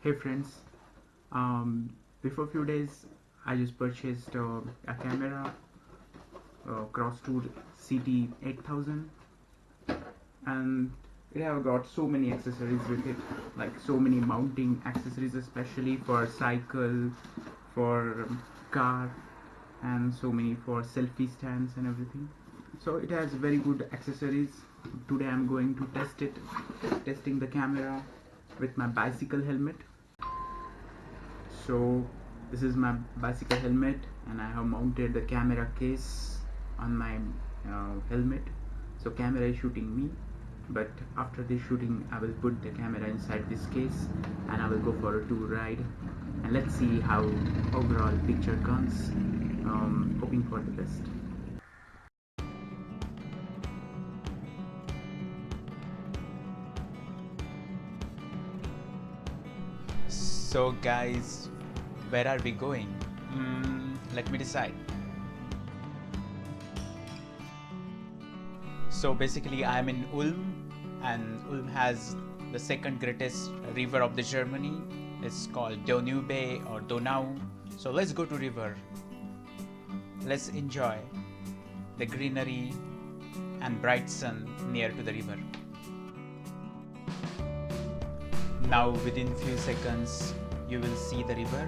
Hey friends, before few days I just purchased a camera, Crosstour CT8000, and it have got so many accessories with it, like so many mounting accessories, especially for cycle, for car, and so many for selfie stands and everything. So it has very good accessories. Today I'm going to testing the camera with my bicycle helmet. So this is my bicycle helmet, and I have mounted the camera case on my helmet. So camera is shooting me, but after this shooting I will put the camera inside this case and I will go for a tour ride, and let's see how overall picture comes. Hoping for the best. So guys, where are we going? Let me decide. So basically I'm in Ulm, and Ulm has the second greatest river of the Germany. It's called Danube or Donau. So let's go to river. Let's enjoy the greenery and bright sun near to the river. Now within few seconds you will see the river.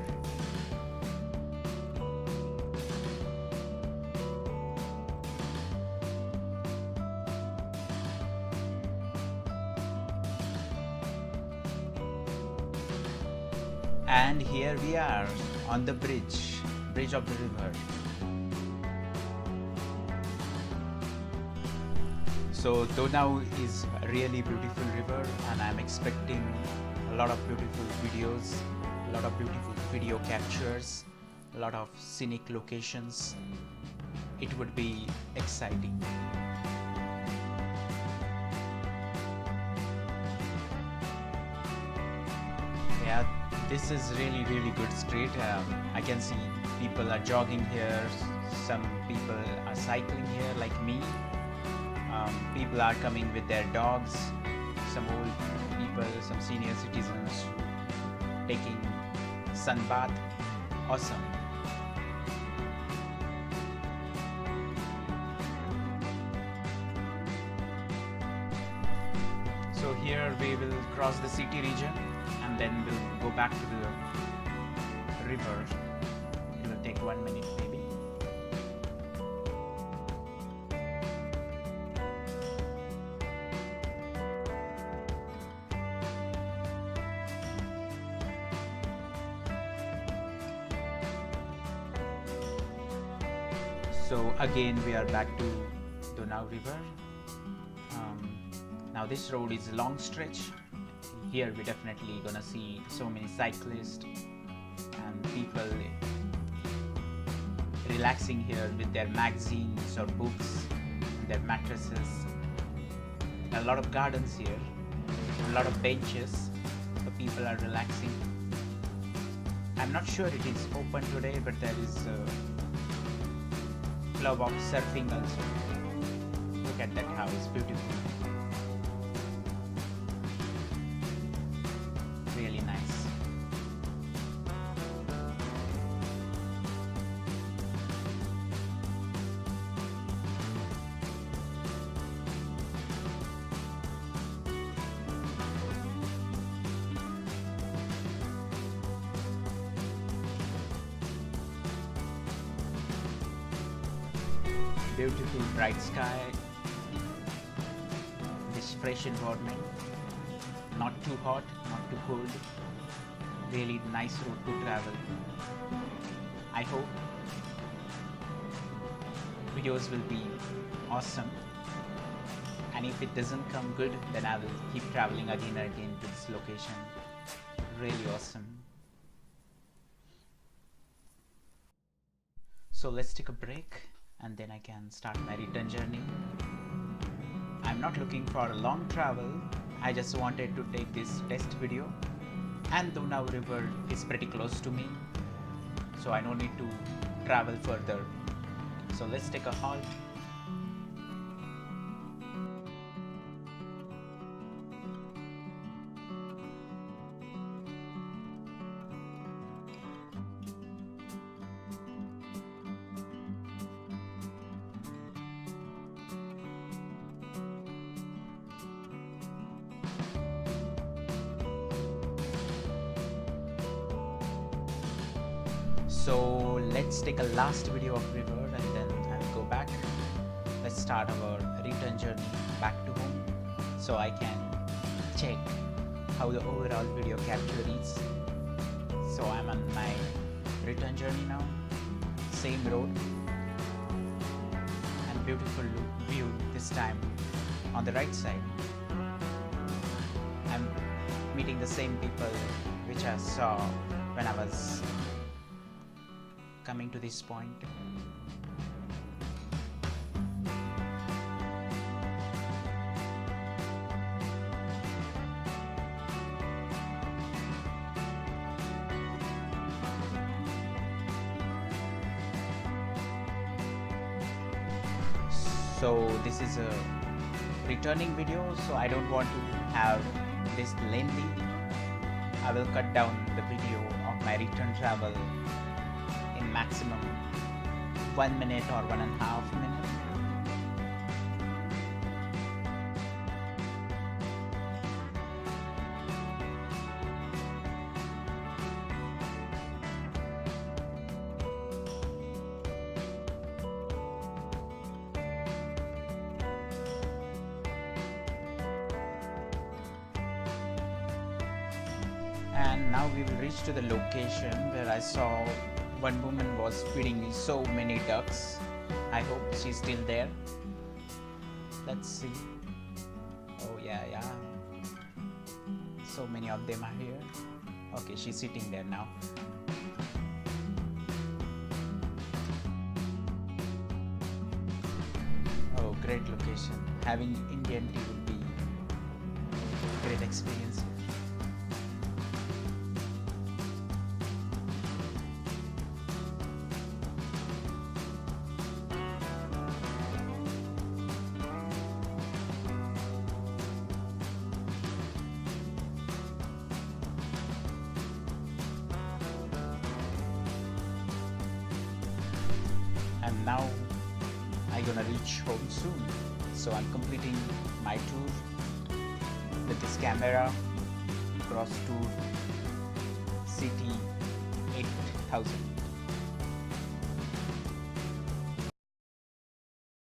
And here we are on the bridge of the river. So Donau is a really beautiful river, and I'm expecting a lot of beautiful videos, a lot of beautiful video captures, a lot of scenic locations. It would be exciting. Yeah, this is really good street. I can see people are jogging here, some people are cycling here like me. People are coming with their dogs, some old people, some senior citizens taking sun bath. Awesome. So here we will cross the city region and then we'll go back to the river. It will take 1 minute maybe. So again we are back to Donau River. Now this road is a long stretch. Here we're definitely gonna see so many cyclists and people relaxing here with their magazines or books and their mattresses. A lot of gardens here, a lot of benches, so people are relaxing. I'm not sure it is open today, but there is a club of surfing also. Look at that house, beautiful. Really nice. Beautiful bright sky, this fresh environment, not too hot, not too cold, really nice road to travel. I hope videos will be awesome, and if it doesn't come good, then I will keep traveling again and again to this location. Really awesome. So let's take a break and then I can start my return journey. I'm not looking for a long travel. I just wanted to take this test video, and Donau River is pretty close to me, so I don't need to travel further. So let's take a halt. So let's take a last video of river and then I'll go back. Let's start our return journey back to home so I can check how the overall video capture is. So I'm on my return journey now, same road and beautiful view this time on the right side. I'm meeting the same people which I saw when I was coming to this point. So this is a returning video, so I don't want to have this lengthy. I will cut down the video of my return travel in maximum 1 minute or 1.5 minutes. And now we will reach to the location where I saw one woman was feeding so many ducks. I hope she's still there. Let's see. Oh yeah. So many of them are here. Okay, she's sitting there now. Oh, great location. Having Indian tea would be a great experience. And now I'm gonna reach home soon, so I'm completing my tour with this camera Crosstour CT8000.